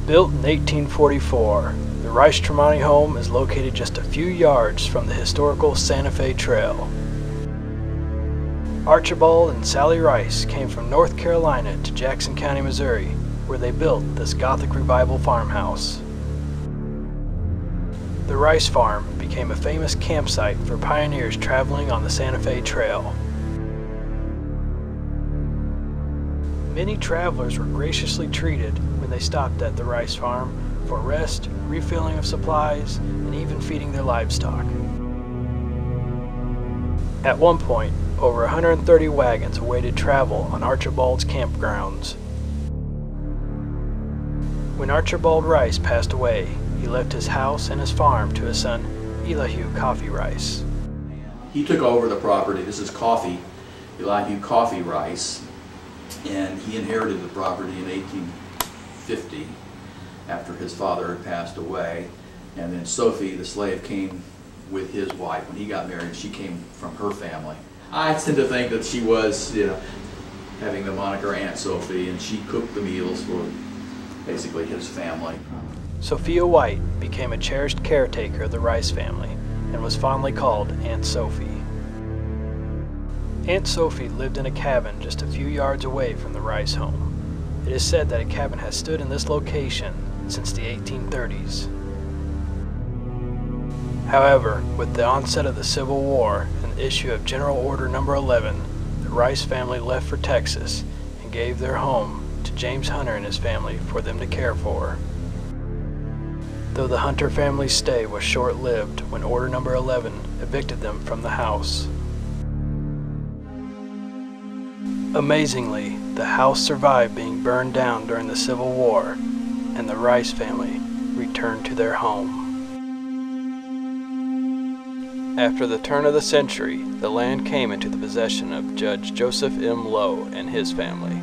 Built in 1844, the Rice-Tremonti home is located just a few yards from the historical Santa Fe Trail. Archibald and Sally Rice came from North Carolina to Jackson County, Missouri, where they built this Gothic Revival farmhouse. The Rice Farm became a famous campsite for pioneers traveling on the Santa Fe Trail. Many travelers were graciously treated when they stopped at the Rice Farm for rest, refilling of supplies, and even feeding their livestock. At one point, over 130 wagons awaited travel on Archibald's campgrounds. When Archibald Rice passed away, he left his house and his farm to his son, Elihu Coffee Rice. He took over the property. This is Elihu Coffee Rice. And he inherited the property in 1850 after his father had passed away. And then Sophie, the slave, came with his wife. When he got married, she came from her family. I tend to think that she was, having the moniker Aunt Sophie, and she cooked the meals for basically his family. Sophia White became a cherished caretaker of the Rice family and was fondly called Aunt Sophie. Aunt Sophie lived in a cabin just a few yards away from the Rice home. It is said that a cabin has stood in this location since the 1830s. However, with the onset of the Civil War and the issue of General Order No. 11, the Rice family left for Texas and gave their home to James Hunter and his family for them to care for. Though the Hunter family's stay was short-lived when Order No. 11 evicted them from the house. Amazingly, the house survived being burned down during the Civil War, and the Rice family returned to their home. After the turn of the century, the land came into the possession of Judge Joseph M. Lowe and his family.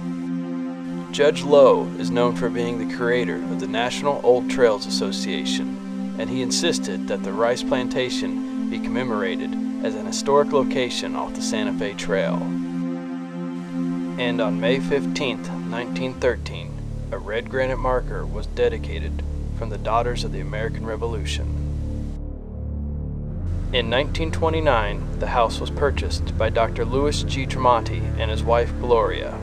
Judge Lowe is known for being the creator of the National Old Trails Association, and he insisted that the Rice Plantation be commemorated as an historic location off the Santa Fe Trail. And on May 15, 1913, a red granite marker was dedicated from the Daughters of the American Revolution. In 1929, the house was purchased by Dr. Louis G. Tremonti and his wife Gloria.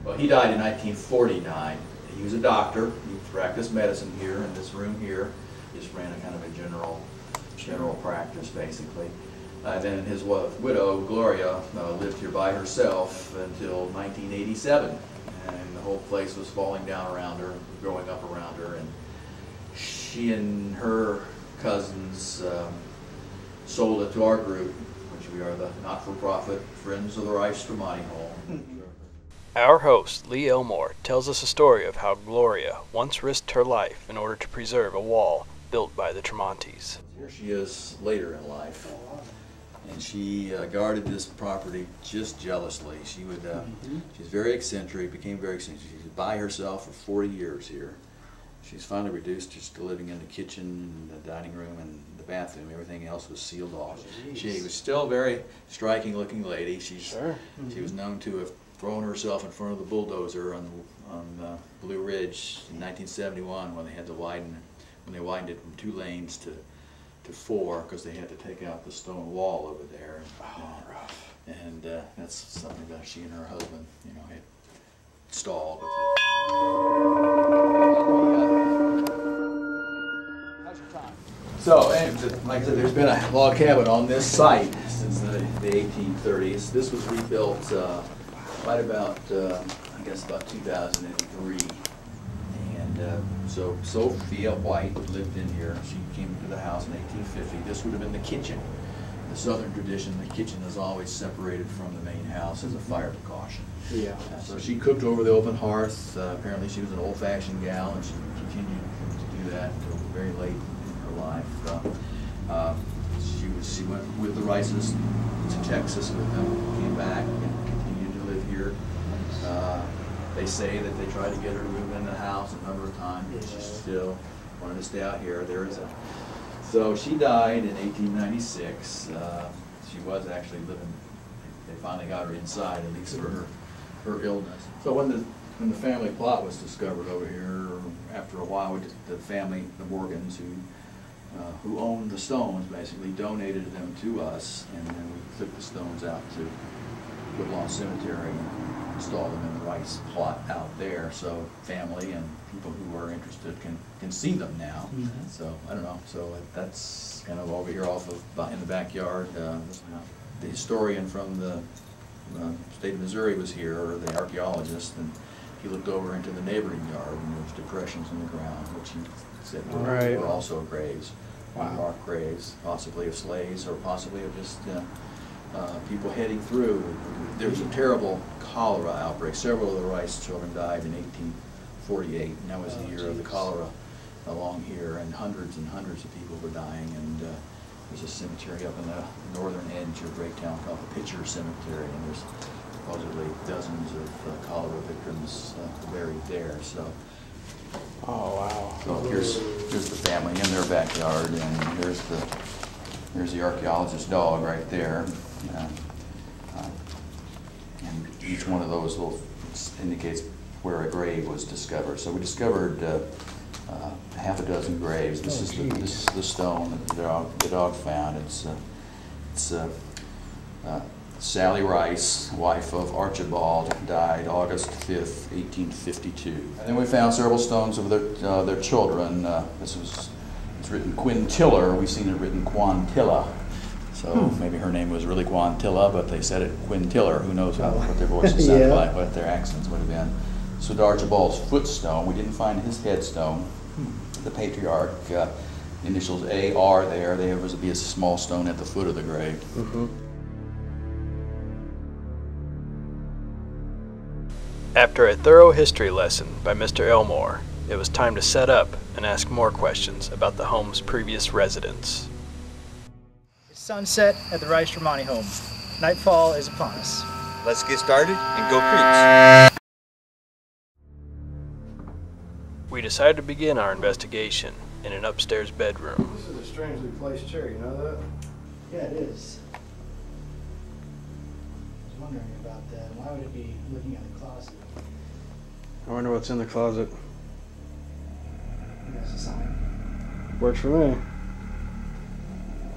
Well, he died in 1949. He was a doctor. He practiced medicine here in this room here. He just ran a kind of a general practice, basically. Then his widow, Gloria, lived here by herself until 1987. And the whole place was falling down around her, growing up around her. And she and her cousins sold it to our group, which we are the not-for-profit Friends of the Rice-Tremonti Home. Our host, Lee Elmore, tells us a story of how Gloria once risked her life in order to preserve a wall built by the Tremontis. Here she is later in life. And she guarded this property just jealously. She would, she's very eccentric, became very eccentric. She was by herself for 40 years here. She's finally reduced just to living in the kitchen, the dining room, and the bathroom. Everything else was sealed off. She was still a very striking looking lady. She was known to have throwing herself in front of the bulldozer on Blue Ridge in 1971 when they had to widened it from 2 lanes to 4 because they had to take out the stone wall over there. Rough. And that's something that she and her husband, you know, had installed. So, and like I said, there's been a log cabin on this site since the 1830s. This was rebuilt right about, I guess, about 2003. And so Sophia White lived in here. She came into the house in 1850. This would have been the kitchen. In the Southern tradition, the kitchen is always separated from the main house as a fire precaution. Yeah. So she cooked over the open hearth. Apparently she was an old-fashioned gal, and she continued to do that until very late in her life. She went with the Rices to Texas with them, came back, and continued to live here. They say that they tried to get her to move in the house a number of times, but she still wanted to stay out here. So she died in 1896. She was actually living. They finally got her inside, at least for her illness. So when the family plot was discovered over here, after a while, the family, the Morgans, who owned the stones, basically donated them to us, and then we took the stones out to Woodlawn Cemetery and installed them in the Rice plot out there, so family and people who are interested can see them now. Mm-hmm. So I don't know. So that's kind of over here off of in the backyard. The historian from the state of Missouri was here, or the archaeologist, and he looked over into the neighboring yard, and there was depressions in the ground, which he said were also graves, marked graves, possibly of slaves, or possibly of just people heading through. There was a terrible cholera outbreak. Several of the Rice children died in 1848, and that was the year of the cholera along here, and hundreds of people were dying. And there's a cemetery up in the northern edge of Greytown called the Pitcher Cemetery, and there's supposedly dozens of cholera victims buried there. So, oh wow! So here's the family in their backyard, and there's the archaeologist's dog right there. And each one of those indicates where a grave was discovered. So we discovered half a dozen graves. This is the stone that the dog found. It's Sally Rice, wife of Archibald, died August 5th, 1852. And then we found several stones of their children. It's written Quintilla. We've seen it written Quantilla. So maybe her name was really Quantilla, but they said it Quintilla. Who knows what their voices sounded like, what their accents would have been. So Archibald's footstone, we didn't find his headstone. The patriarch, initials A.R. there was be a small stone at the foot of the grave. Mm-hmm. After a thorough history lesson by Mr. Elmore, it was time to set up and ask more questions about the home's previous residents. It's sunset at the Rice-Tremonti home. Nightfall is upon us. Let's get started and go CREEPZ. We decided to begin our investigation in an upstairs bedroom. This is a strangely placed chair, you know that? Yeah, it is. I was wondering about that. Why would it be looking at the closet? I wonder what's in the closet. That's a sign. Works for me.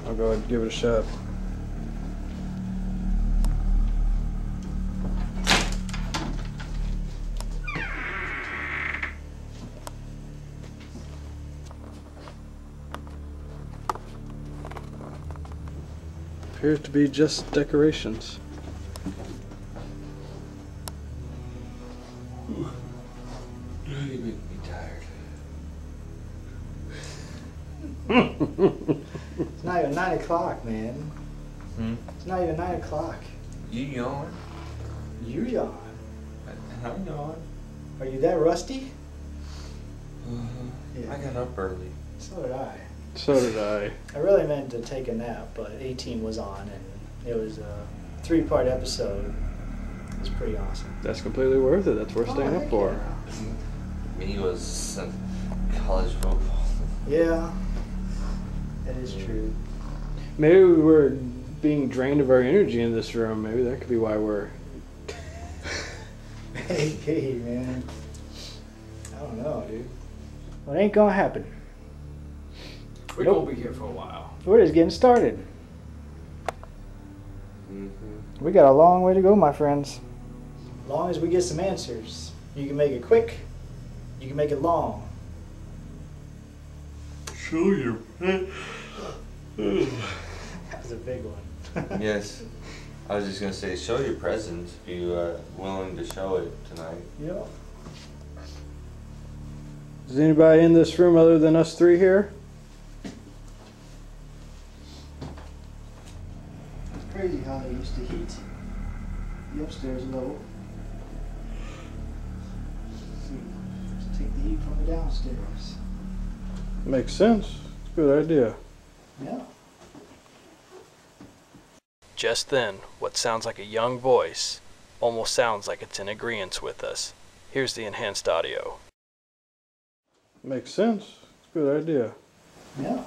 I'll go ahead and give it a shot. Appears to be just decorations. You make me tired. It's not even 9 o'clock, man. It's not even 9 o'clock. You yawn? You yawn. I yawn. Are you that rusty? Yeah. I got up early. So did I. So did I. I really meant to take a nap, but 18 was on, and it was a 3-part episode. It was pretty awesome. That's completely worth it. That's worth staying up for. Me was college football. Yeah, that is true. Maybe we're being drained of our energy in this room. Maybe that could be why we're Hey, man. I don't know, dude. Well, it ain't gonna happen. We're Nope. gonna be here for a while. We're just getting started. Mm-hmm. We got a long way to go, my friends. As long as we get some answers. You can make it quick. You can make it long. Show your That was a big one. Yes. I was just gonna say, show your presence if you willing to show it tonight. Yep. Is anybody in this room other than us three here? It's crazy how they used to heat the upstairs level. Just take the heat from the downstairs. Makes sense. It's a good idea. Yeah. Just then, what sounds like a young voice almost sounds like it's in agreement with us. Here's the enhanced audio. Makes sense. It's a good idea. Yeah.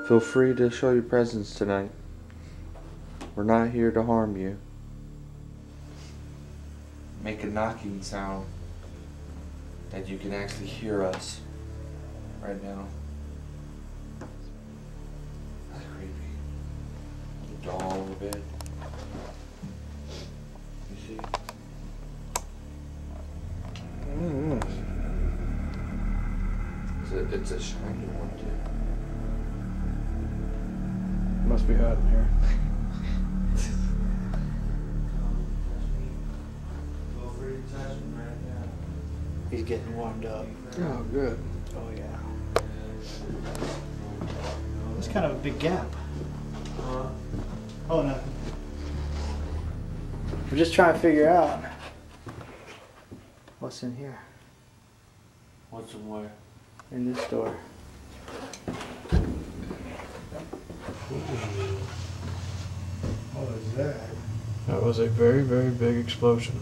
Feel free to show your presence tonight. We're not here to harm you. Make a knocking sound that you can actually hear us right now. That's creepy. The doll on the bed. You see? It's a shiny one too. Must be hot in here. Feel free to touch me right now. He's getting warmed up. Oh, good. Oh, yeah. It's kind of a big gap. Oh, no. We're just trying to figure out what's in here, What's in where? in this door. What was that? That was a very, very big explosion.